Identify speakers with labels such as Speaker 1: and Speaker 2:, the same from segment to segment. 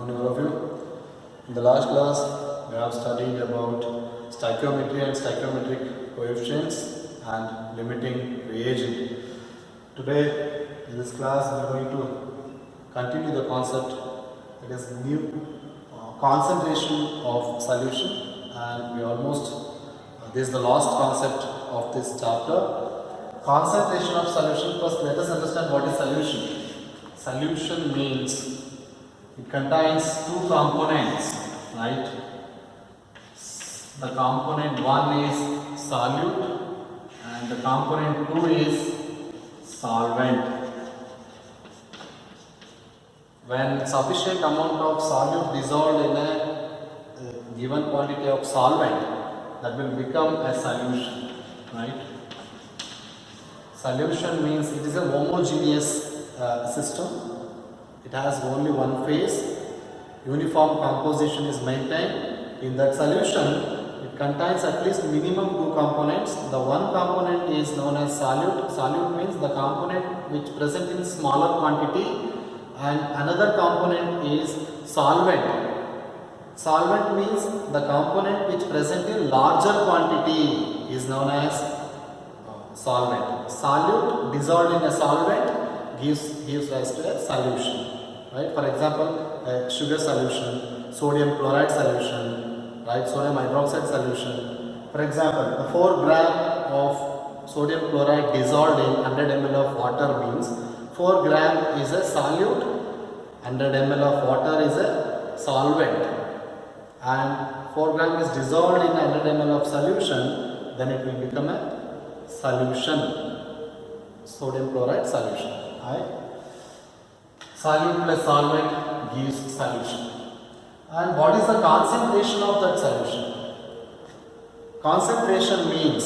Speaker 1: morning all of you. In the last class, we have studied about stoichiometry and stoichiometric coefficients and limiting reagent. Today, in this class, we are going to continue the concept, that is new concentration of solution, and we almost, this is the last concept of this chapter. Concentration of solution. First, let us understand what is solution. Solution means it contains two components, right? The component 1 is solute and the component 2 is solvent. When sufficient amount of solute dissolved in a given quantity of solvent, that will become a solution, right? Solution means it is a homogeneous system. It has only one phase. Uniform composition is maintained. In that solution, it contains at least minimum two components. The one component is known as solute. Solute means the component which present in smaller quantity, and another component is solvent. Solvent means the component which present in larger quantity is known as solvent. Solute dissolved in a solvent gives rise to a solution, right? For example, a sugar solution, sodium chloride solution, right? Sodium hydroxide solution. For example, a 4 gram of sodium chloride dissolved in 100 ml of water means 4 gram is a solute, 100 ml of water is a solvent, and 4 gram is dissolved in 100 ml of solution, then it will become a solution, sodium chloride solution. Right? Solute plus solvent gives solution. And what is the concentration of that solution? Concentration means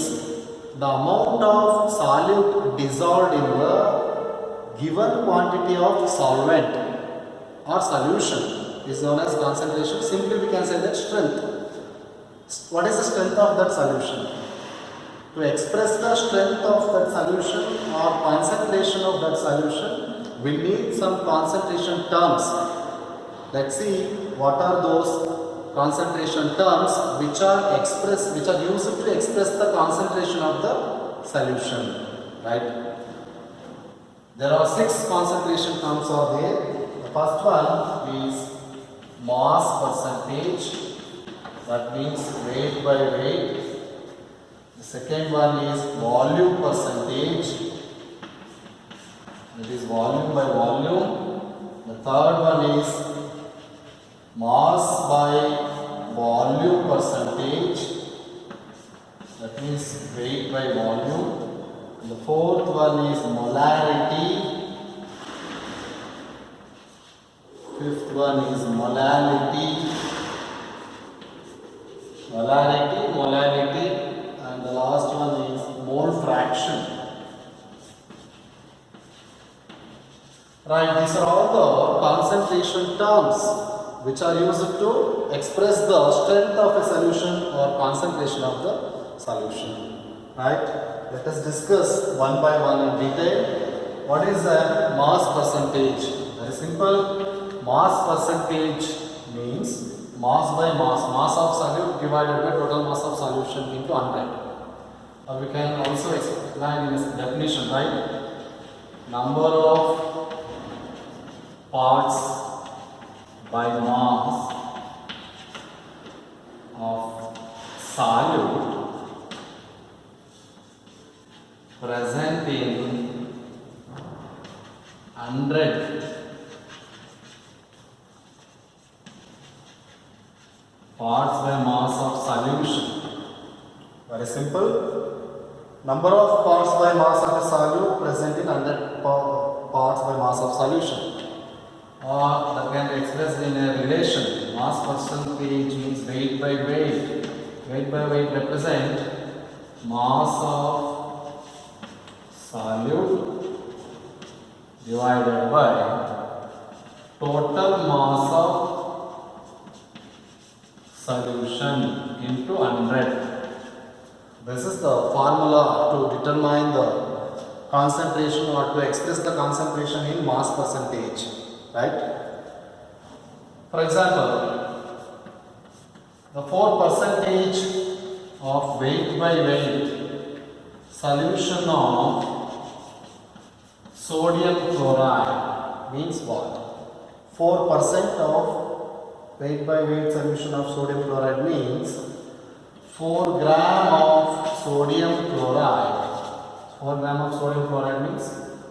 Speaker 1: the amount of solute dissolved in the given quantity of solvent or solution is known as concentration. Simply we can say that strength. What is the strength of that solution? To express the strength of that solution or concentration of that solution, we need some concentration terms. Let's see what are those concentration terms which are used to express the concentration of the solution, right? There are 6 concentration terms are there. The first one is mass percentage, that means weight by weight. The second one is volume percentage, that is volume by volume. The third one is mass by volume percentage, that means weight by volume. And the fourth one is molarity. Fifth one is molality. Molarity. And the last one is mole fraction. Right, these are all the concentration terms which are used to express the strength of a solution or concentration of the solution. Right, let us discuss one by one in detail. What is the mass percentage? Very simple. Mass percentage means mass by mass of solute divided by total mass of solution into 100. Or we can also explain in this definition, right? Number of parts by mass of solute present in 100 parts by mass of solution. Very simple. Number of parts by mass of a solute present in 100 parts by mass of solution. Or that can be expressed in a relation. Mass percentage means weight by weight. Weight by weight represent mass of solute divided by total mass of solution into 100. This is the formula to determine the concentration or to express the concentration in mass percentage, right? For example, the 4 percentage of weight by weight solution of sodium chloride means what? 4% of weight by weight solution of sodium chloride means 4 gram of sodium chloride. 4 gram of sodium chloride means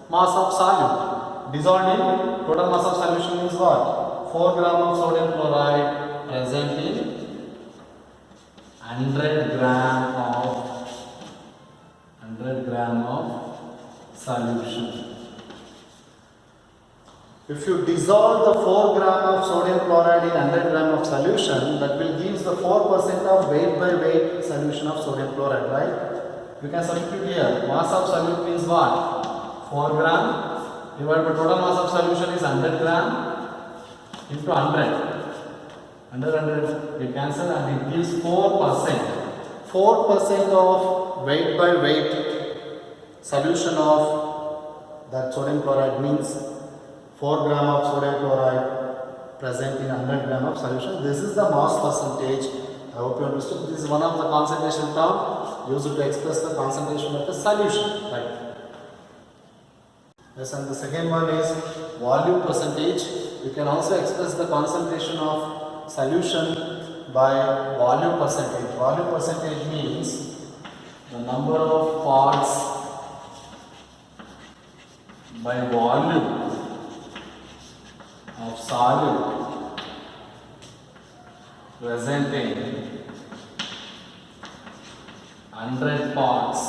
Speaker 1: mass of solute. Dissolved in total mass of solution means what? 4 gram of sodium chloride present in 100 gram of solution. If you dissolve the 4 gram of sodium chloride in 100 gram of solution, that will give the 4% of weight by weight solution of sodium chloride, right? You can substitute here. Mass of solute means what? 4 gram divided by total mass of solution is 100 gram into 100. 100 we cancel and it gives 4%. 4% of weight by weight solution of that sodium chloride means 4 gram of sodium chloride present in 100 gram of solution. This is the mass percentage. I hope you understood. This is one of the concentration term used to express the concentration of the solution. Right. Yes, and the second one is volume percentage. You can also express the concentration of solution by volume percentage. Volume percentage means the number of parts by volume of solute present in 100 parts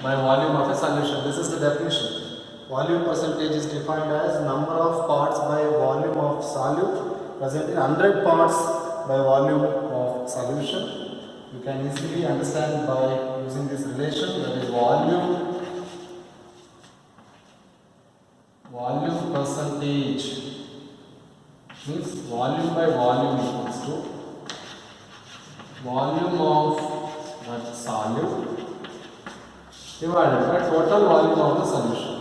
Speaker 1: by volume of a solution. This is the definition. Volume percentage is defined as number of parts by volume of solute present in 100 parts by volume of solution. You can easily understand by using this relation, that is volume percentage means volume by volume equals to volume of that solute divided by total volume of the solution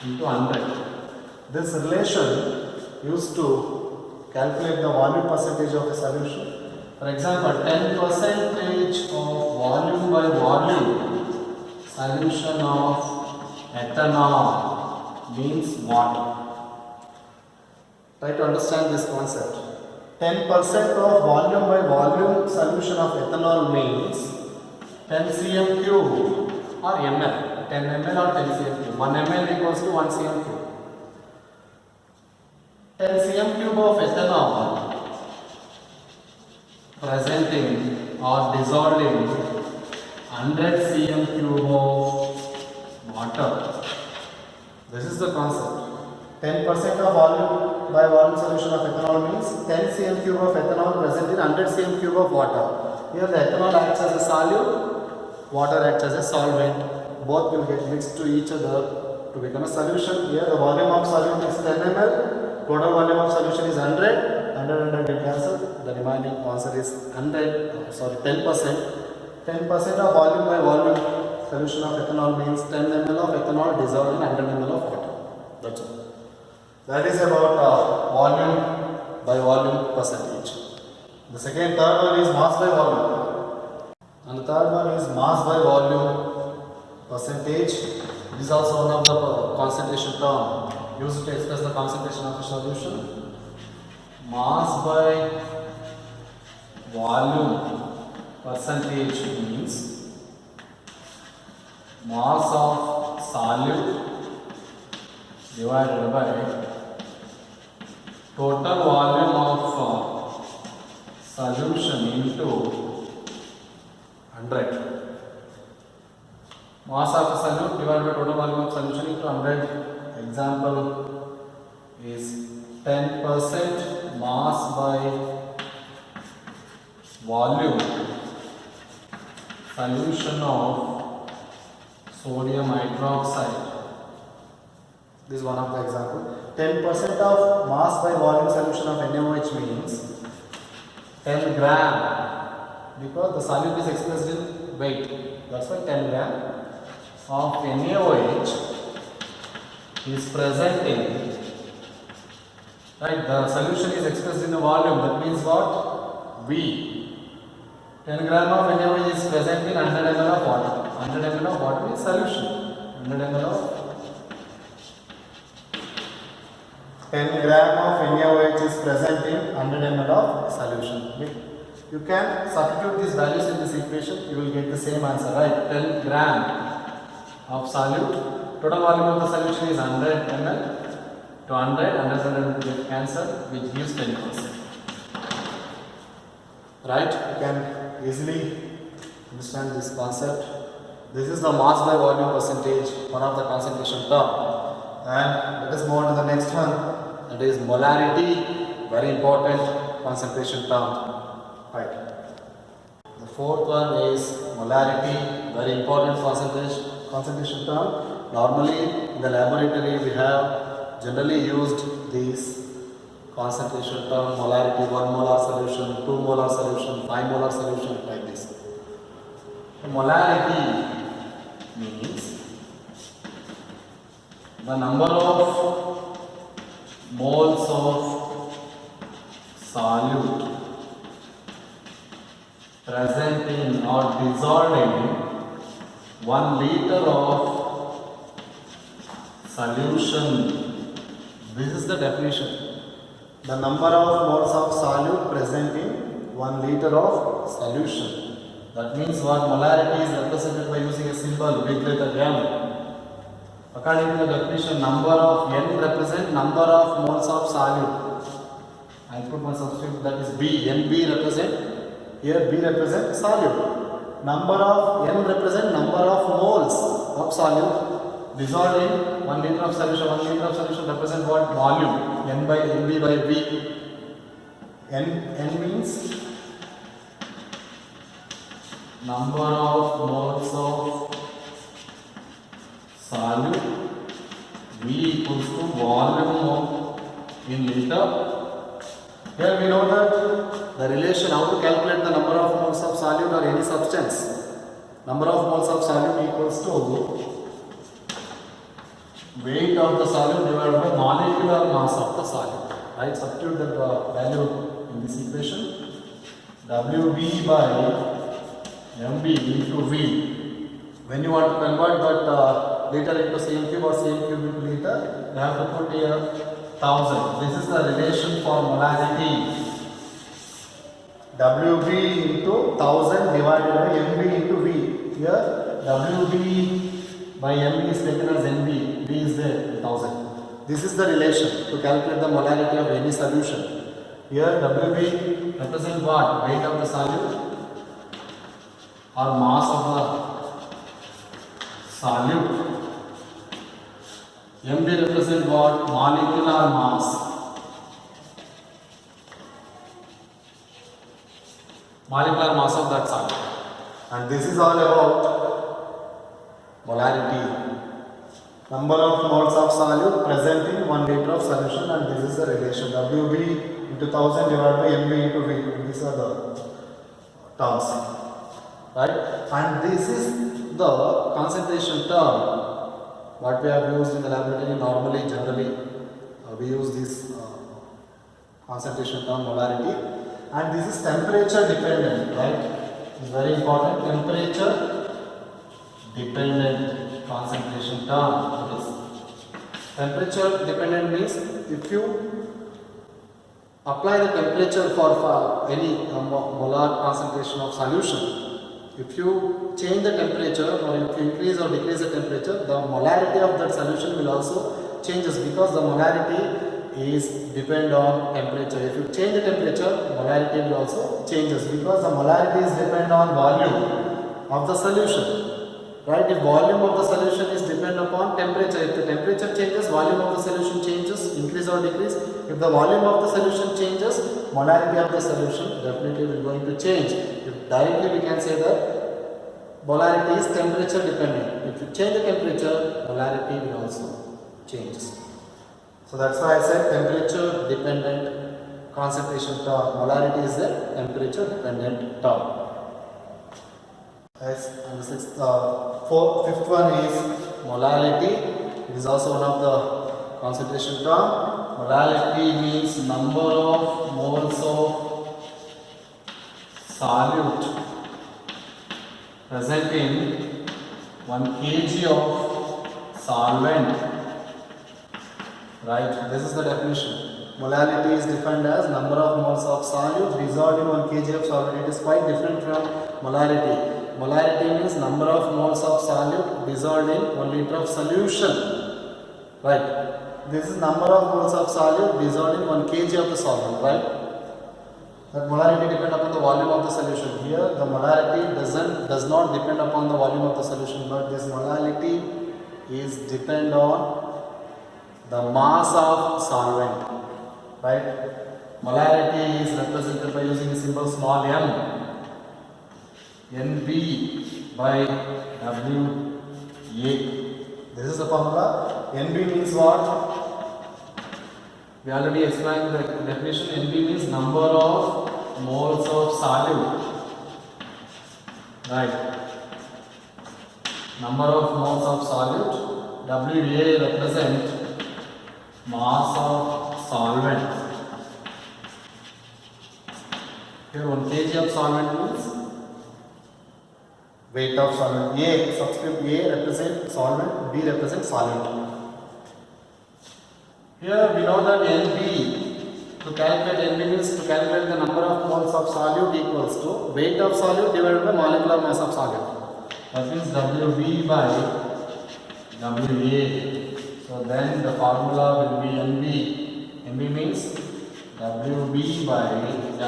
Speaker 1: into 100. This relation used to calculate the volume percentage of the solution. For example, 10% of volume by volume solution of ethanol means water. Try to understand this concept. 10% of volume by volume solution of ethanol means 10 cm cube or ml. 10 ml or 10 cm cube. 1 ml equals to 1 cm cube. 10 cm cube of ethanol presenting or dissolved in 100 cm cube of water. This is the concept. 10% of volume by volume solution of ethanol means 10 cm cube of ethanol present in 100 cm cube of water. Here the ethanol acts as a solute, water acts as a solvent. Both will get mixed to each other to become a solution. Here the volume of solute is 10 ml, total volume of solution is 100. 100 will cancel. The remaining answer is 10%. 10% of volume by volume solution of ethanol means 10 ml of ethanol dissolved in 100 ml of water. That's all. That is about volume by volume percentage. The third one is mass by volume. And the third one is mass by volume percentage. This is also one of the concentration term used to express the concentration of a solution. Mass by volume percentage means mass of solute divided by total volume of solution into 100. Mass of solute divided by total volume of solution into 100. Example is 10% mass by volume solution of sodium hydroxide. This is one of the example. 10% of mass by volume solution of NaOH means 10 gram, because the solute is expressed in weight. That's why 10 gram of NaOH is present in, right, the solution is expressed in a volume. That means what? V. 10 gram of NaOH is present in 100 ml of water. 100 ml of water is solution. 100 ml of 10 gram of NaOH is present in 100 ml of solution. You can substitute these values in this equation, you will get the same answer, right? 10 gram of solute, total volume of the solution is 100 ml to 100 will get cancelled, which gives 10%. Right? You can easily understand this concept. This is the mass by volume percentage, one of the concentration term. And let us move on to the next one. That is molarity, very important concentration term. Right. The fourth one is molarity, very important concentration term. Normally in the laboratory we have generally used these concentration term, molarity, 1 molar solution, 2 molar solution, 5 molar solution, like this. Molarity means the number of moles of solute present in or dissolved in 1 liter of solution. This is the definition. The number of moles of solute present in 1 liter of solution. That means what? Molarity is represented by using a symbol, big letter M. According to the definition, number of N represent number of moles of solute. I put my substitute, that is B. NB represent, here B represent solute. Number of N represent number of moles of solute dissolved in 1 liter of solution. 1 liter of solution represent what? Volume. N by NB by V. N means number of moles of solute. V equals to volume in liter. Here we know that the relation, how to calculate the number of moles of solute or any substance. Number of moles of solute equals to weight of the solute divided by molecular mass of the solute. Right? Substitute that value in this equation. WB by MB into V. When you want to convert that liter into cm cube or cm cube into liter, you have to put here 1000. This is the relation for molarity. WB into 1000 divided by MB into V. Here WB by MB is taken as NB. V is there, 1000. This is the relation to calculate the molarity of any solution. Here WB represents what? Weight of the solute or mass of the solute. MB represents what? Molecular mass. Molecular mass of that solute. And this is all about molarity. Number of moles of solute present in 1 liter of solution, and this is the relation. WB into 1000 divided by MB into V. These are the terms. Right? And this is the concentration term. What we have used in the laboratory normally, generally, we use this concentration term molarity, and this is temperature dependent, right? It's very important. Temperature dependent concentration term. Temperature dependent means if you apply the temperature for any molar concentration of solution, if you change the temperature or if you increase or decrease the temperature, the molarity of that solution will also changes, because the molarity is depend on temperature. If you change the temperature, molarity will also changes, because the molarity is depend on volume of the solution. Right? If volume of the solution is depend upon temperature, if the temperature changes, volume of the solution changes, increase or decrease. If the volume of the solution changes, molarity of the solution definitely will going to change. If directly we can say that molarity is temperature dependent. If you change the temperature, molarity will also change. So that's why I said temperature dependent concentration term. Molarity is a temperature dependent term. Yes, and the fifth one is molality. It is also one of the concentration term. Molality means number of moles of solute present in 1 kg of solvent. Right, this is the definition. Molality is defined as number of moles of solute dissolved in 1 kg of solvent. It is quite different from molarity. Molarity means number of moles of solute dissolved in 1 liter of solution. Right. This is number of moles of solute dissolved in 1 kg of the solvent. Right. That molarity depends upon the volume of the solution. Here, the molarity does not depend upon the volume of the solution, but this molality is depend on the mass of solvent. Right. Molarity is represented by using the symbol small m. NB by WA. This is the formula. NB means what? We already explained the definition. NB means number of moles of solute. Right. Number of moles of solute. WA represent mass of solvent. Here 1 kg of solvent means weight of solvent. A, subscript A represents solvent, B represents solvent. Here we know that NB, to calculate NB means to calculate the number of moles of solute equals to weight of solute divided by molecular mass of solute. That means WB by WA. So then the formula will be NB. NB means WB by MB.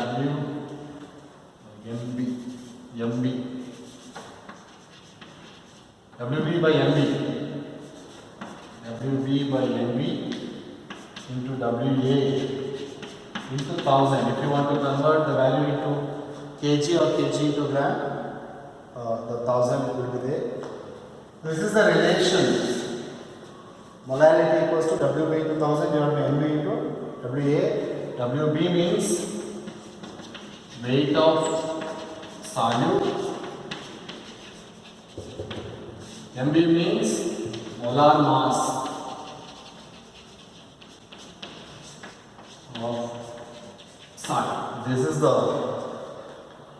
Speaker 1: WB by MB. WB by MB into WA into 1000. If you want to convert the value into kg or kg into gram, the 1000 will be there. This is the relation. Molarity equals to WB into 1000 divided by MB into WA. WB means weight of solute. MB means molar mass of solute. This is the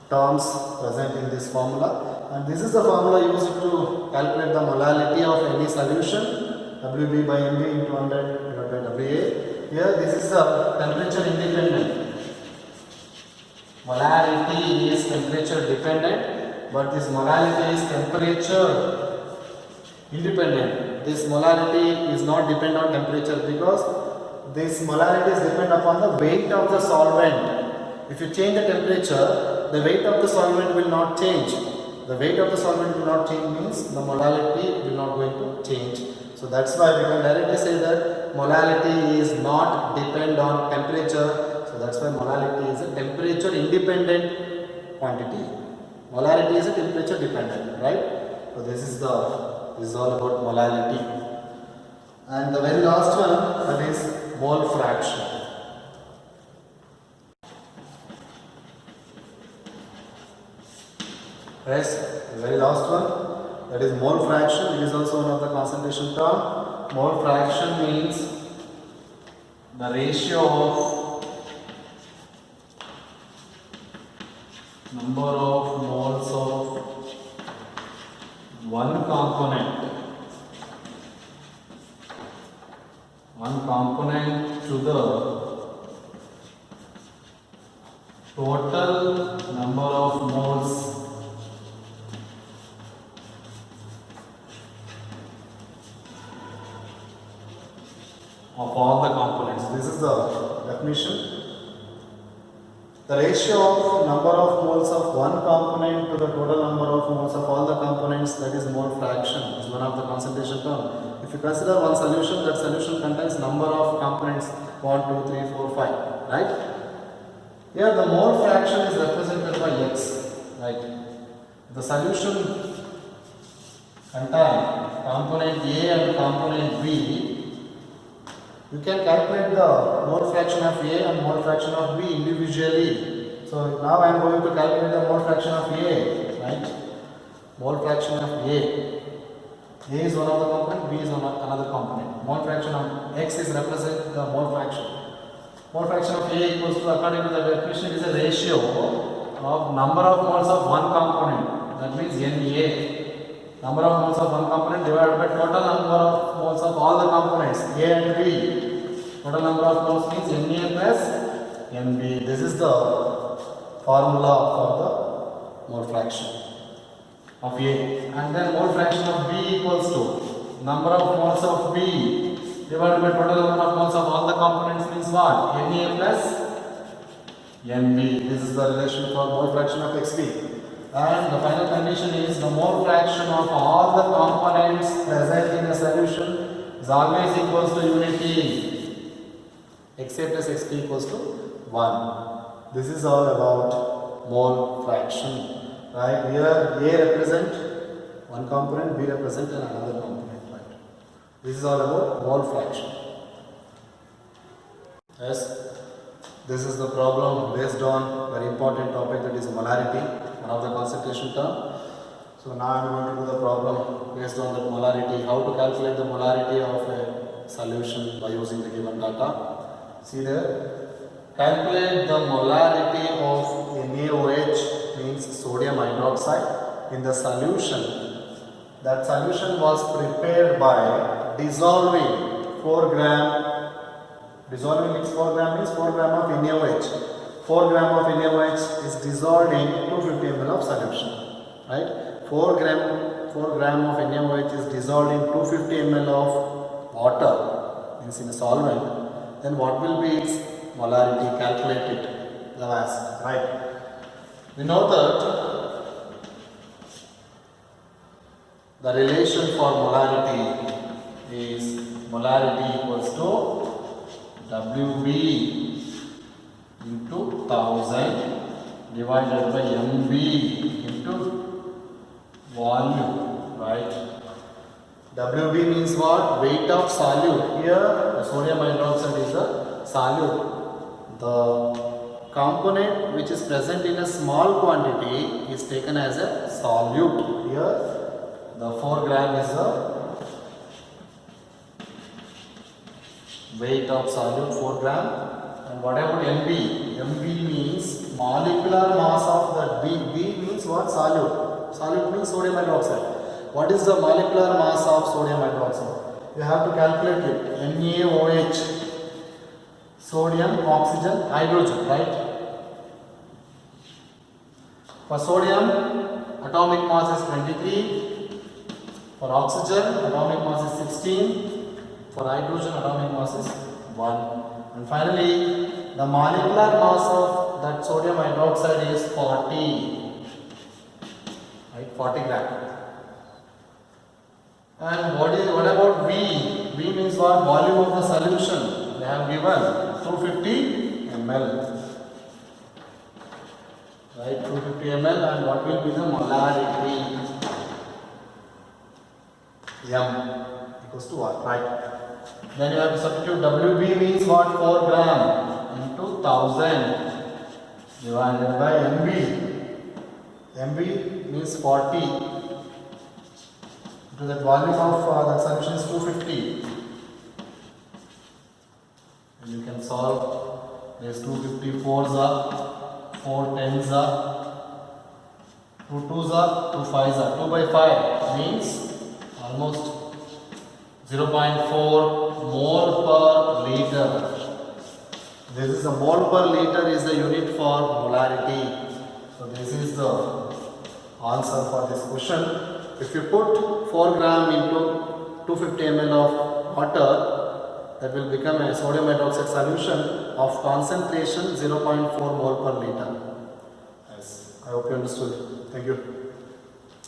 Speaker 1: terms present in this formula, and this is the formula used to calculate the molality of any solution. WB by MB into 100 divided by WA. Here this is the temperature independent. Molarity is temperature dependent, but this molality is temperature independent. This molarity is not dependent on temperature because this molarity is dependent upon the weight of the solvent. If you change the temperature, the weight of the solvent will not change. The weight of the solvent will not change means the molality will not going to change. So that's why we can directly say that molality is not depend on temperature. So that's why molality is a temperature independent quantity. Molarity is a temperature dependent, right? So this is all about molality. And the very last one, that is mole fraction. Yes, the very last one, that is mole fraction. It is also one of the concentration term. Mole fraction means the ratio of number of moles of one component to the total number of moles of all the components. This is the definition. The ratio of number of moles of one component to the total number of moles of all the components, that is mole fraction, is one of the concentration term. If you consider one solution, that solution contains number of components 1, 2, 3, 4, 5, right? Here the mole fraction is represented by X, right? The solution contains component A and component B. You can calculate the mole fraction of A and mole fraction of B individually. So now I am going to calculate the mole fraction of A, right? Mole fraction of A. A is one of the component, B is another component. Mole fraction of X is represent the mole fraction. Mole fraction of A equals to, according to the definition, is a ratio of number of moles of one component. That means Na. Number of moles of one component divided by total number of moles of all the components A and B. Total number of moles means Na plus Nb. This is the formula for the mole fraction of A. And then mole fraction of B equals to number of moles of B divided by total number of moles of all the components means what? Na plus Nb. This is the relation for mole fraction of Xb. And the final condition is the mole fraction of all the components present in a solution is always equals to unity. Xa plus Xb equals to 1. This is all about mole fraction. Right? Here A represent one component, B represent another component. Right? This is all about mole fraction. Yes, this is the problem based on very important topic, that is molarity, one of the concentration term. So now I am going to do the problem based on the molarity, how to calculate the molarity of a solution by using the given data. See there, calculate the molarity of NaOH, means sodium hydroxide, in the solution. That solution was prepared by dissolving 4 gram. Dissolving means 4 gram means 4 gram of NaOH. 4 gram of NaOH is dissolved in 250 ml of solution. Right? 4 gram of NaOH is dissolved in 250 ml of water, means in a solvent. Then what will be its molarity? Calculate it. Right? We know that the relation for molarity is molarity equals to Wb into 1000 divided by Mb into volume. Right? Wb means what? Weight of solute. Here the sodium hydroxide is the solute. The component which is present in a small quantity is taken as a solute. Here the 4 gram is the weight of solute, 4 gram. And what about Mb? Mb means molecular mass of that. B means what? Solute. Solute means sodium hydroxide. What is the molecular mass of sodium hydroxide? You have to calculate it. NaOH. Sodium, oxygen, hydrogen, right? For sodium, atomic mass is 23. For oxygen, atomic mass is 16. For hydrogen, atomic mass is 1. And finally, the molecular mass of that sodium hydroxide is 40. Right? 40 gram. And what about V? V means what? Volume of the solution. They have given 250 ml. Right, 250 ml. And what will be the molarity? M equals to what? Right. Then you have to substitute. Wb means what? 4 gram into 1000 divided by Mb. Mb means 40. To that volume of that solution is 250. And you can solve. There is 250 4s are, 4 10s are, 2 2s are, 2 5s are. 2 by 5 means almost 0.4 mole per liter. This is a mole per liter is the unit for molarity. So this is the answer for this question. If you put 4 gram into 250 ml of water, that will become a sodium hydroxide solution of concentration 0.4 mole per liter. Yes, I hope you understood. Thank you.